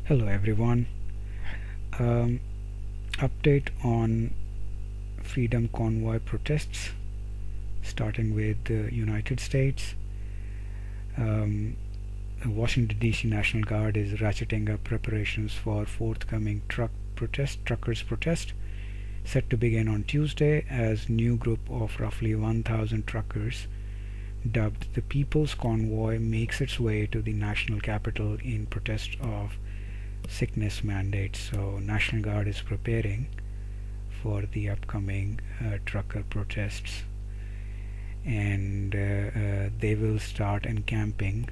Hello everyone. Um, Update on Freedom Convoy protests, starting with the United States. Um, the Washington D.C. National Guard is ratcheting up preparations for forthcoming truckers protest, set to begin on Tuesday as new group of roughly 1,000 truckers, dubbed the People's Convoy, makes its way to the national capital in protest of sickness mandates. So National Guard is preparing for the upcoming trucker protests, and they will start encamping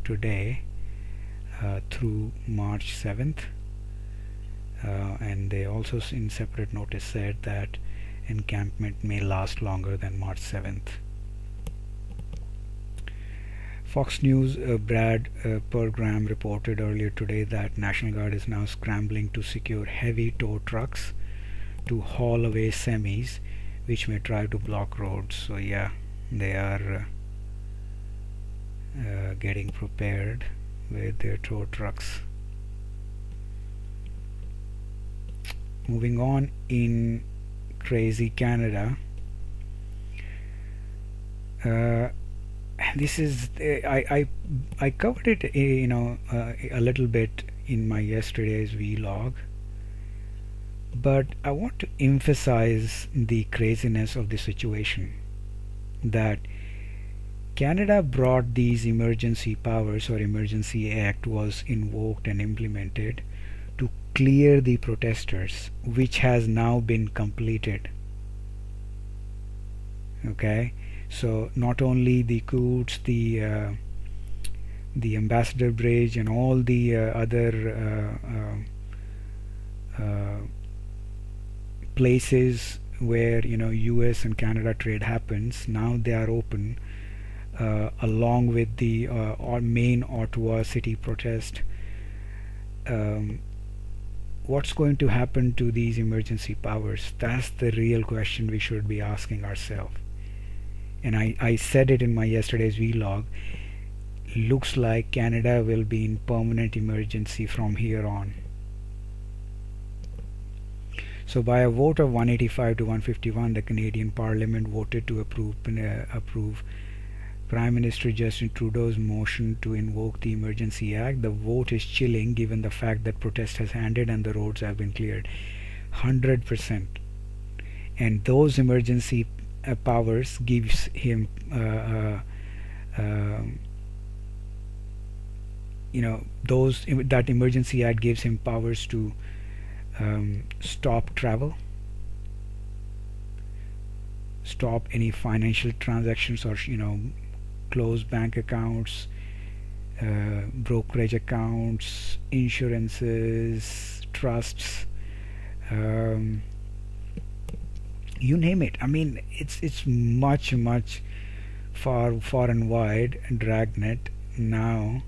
today through March 7th. And they also, in separate notice, said that encampment may last longer than March 7th. Fox News Brad Pergram reported earlier today that National Guard is now scrambling to secure heavy tow trucks to haul away semis which may try to block roads. So yeah, they are getting prepared with their tow trucks. Moving on, in crazy Canada, this is I covered it a little bit in my yesterday's vlog, but I want to emphasize the craziness of the situation, that Canada brought these emergency powers, or emergency act was invoked and implemented to clear the protesters, which has now been completed. Okay, so not only the Coots, the Ambassador Bridge, and all the other places where US and Canada trade happens, now they are open, along with the main Ottawa city protest. What's going to happen to these emergency powers? That's the real question we should be asking ourselves. And I said it in my yesterday's vlog. Looks like Canada will be in permanent emergency from here on. So by a vote of 185 to 151, the Canadian Parliament voted to approve Prime Minister Justin Trudeau's motion to invoke the Emergency Act. The vote is chilling given the fact that protest has ended and the roads have been cleared. 100%. And those emergency powers gives him that Emergency Act gives him powers to stop travel, stop any financial transactions, or close bank accounts, brokerage accounts, insurances, trusts, you name it. I mean, it's much far and wide dragnet now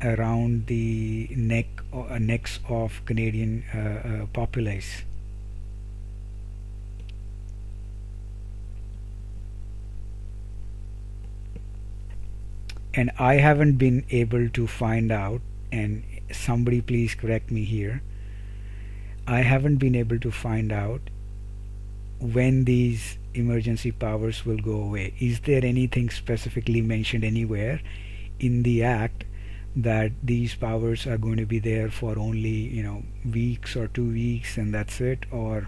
around the necks of Canadian populace. And I haven't been able to find out, and somebody please correct me here, I haven't been able to find out when these emergency powers will go away. Is there anything specifically mentioned anywhere in the act that these powers are going to be there for only weeks or 2 weeks and that's it? Or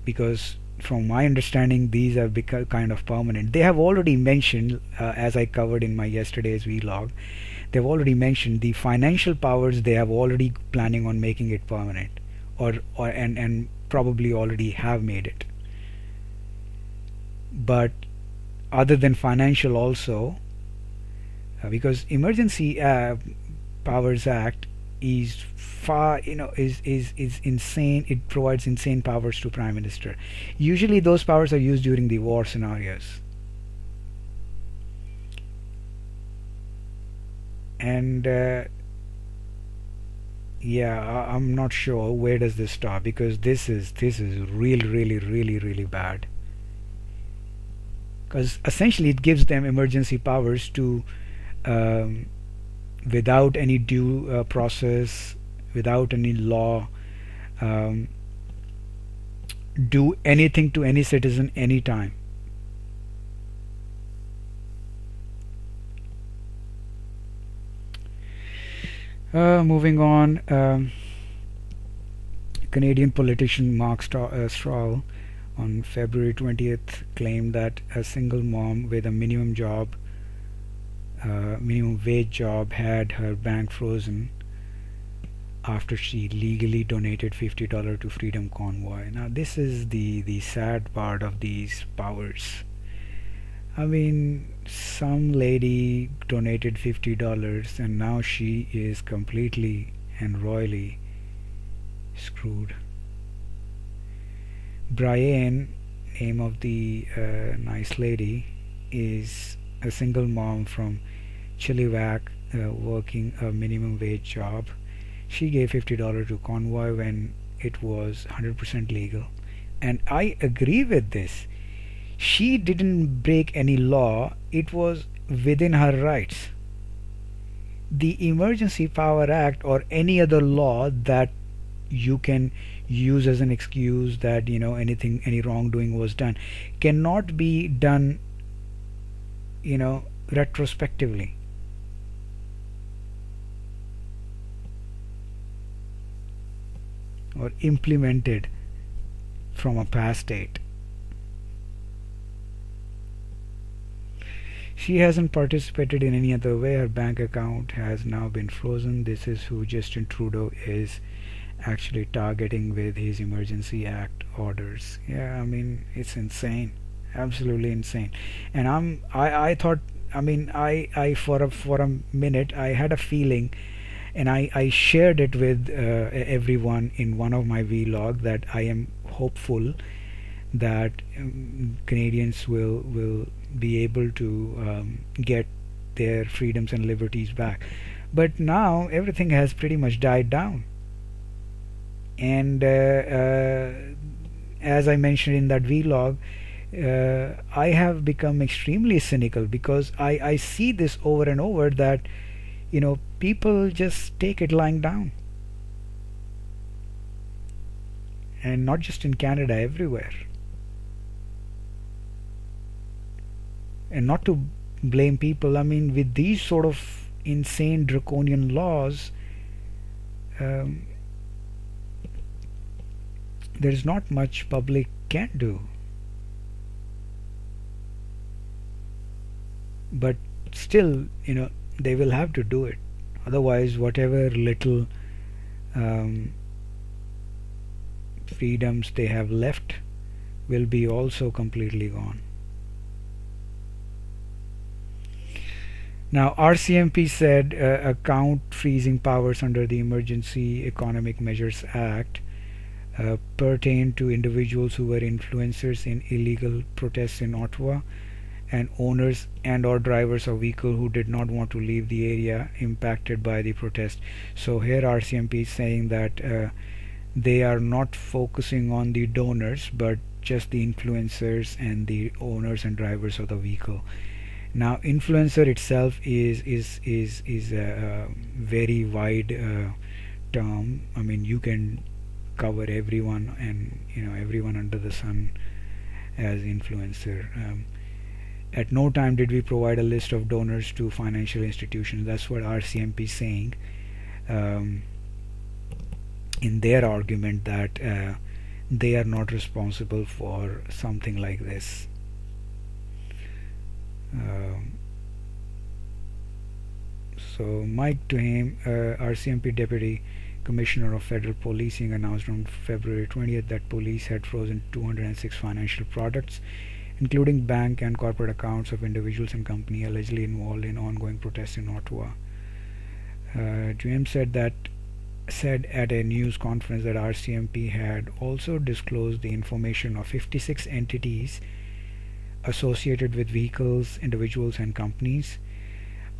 because from my understanding these have become kind of permanent. They have already mentioned, as I covered in my yesterday's vlog, they've already mentioned the financial powers. They have already planning on making it permanent, and probably already have made it. But other than financial also, because Emergency Powers Act is far, is insane. It provides insane powers to Prime Minister. Usually those powers are used during the war scenarios. And yeah, I'm not sure where does this stop, because this is really bad. because essentially it gives them emergency powers to, um, without any due process, without any law, um, do anything to any citizen anytime. Moving on, Canadian politician Mark Strahl on February 20th claimed that a single mom with a minimum wage job had her bank frozen after she legally donated $50 to Freedom Convoy. Now, this is the sad part of these powers. I mean, some lady donated $50 and now she is completely and royally screwed. Brienne, name of the nice lady, is a single mom from Chilliwack, working a minimum wage job. She gave $50 to Convoy when it was 100% legal. And I agree with this. She didn't break any law, it was within her rights. The Emergency Power Act or any other law that you can use as an excuse that any wrongdoing was done cannot be done retrospectively. Or implemented from a past date. She hasn't participated in any other way. Her bank account has now been frozen. This is who Justin Trudeau is actually targeting with his Emergency Act orders. Yeah, I mean, it's insane, absolutely insane. And I thought, I for a minute I had a feeling, and I shared it with everyone in one of my vlog, that I am hopeful that Canadians will be able to get their freedoms and liberties back. But now everything has pretty much died down. And as I mentioned in that vlog, I have become extremely cynical because I see this over and over, that people just take it lying down. And not just in Canada, everywhere. And not to blame people, I mean, with these sort of insane draconian laws, um, there's not much public can do. But still, they will have to do it. Otherwise, whatever little um, freedoms they have left will be also completely gone. Now, RCMP said account freezing powers under the Emergency Economic Measures Act pertain to individuals who were influencers in illegal protests in Ottawa, and owners and or drivers of vehicle who did not want to leave the area impacted by the protest. So here RCMP is saying that they are not focusing on the donors, but just the influencers and the owners and drivers of the vehicle. Now, influencer itself is a very wide term. I mean, you can cover everyone, and everyone under the sun as influencer. At no time did we provide a list of donors to financial institutions. That's what RCMP is saying in their argument, that they are not responsible for something like this. So Mike Duhame, RCMP Deputy Commissioner of Federal Policing, announced on February 20th that police had frozen 206 financial products, including bank and corporate accounts of individuals and companies allegedly involved in ongoing protests in Ottawa. Duhame said at a news conference that RCMP had also disclosed the information of 56 entities associated with vehicles, individuals, and companies.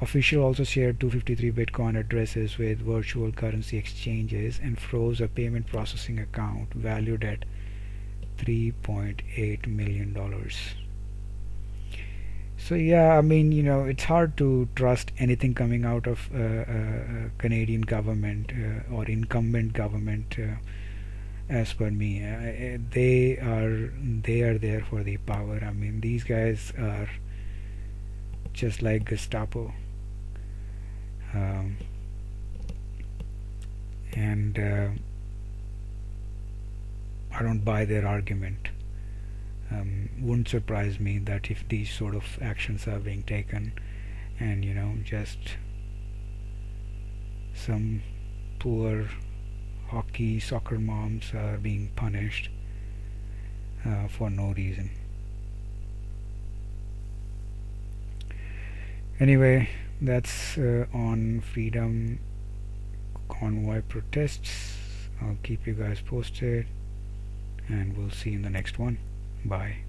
Official also shared 253 Bitcoin addresses with virtual currency exchanges and froze a payment processing account valued at $3.8 million. So yeah, I mean, it's hard to trust anything coming out of Canadian government or incumbent government. As per me, they are there for the power. I mean, these guys are just like Gestapo, um, and I don't buy their argument. Wouldn't surprise me that if these sort of actions are being taken, and just some poor soccer moms are being punished for no reason. Anyway, that's on Freedom Convoy protests. I'll keep you guys posted, and we'll see you in the next one. Bye.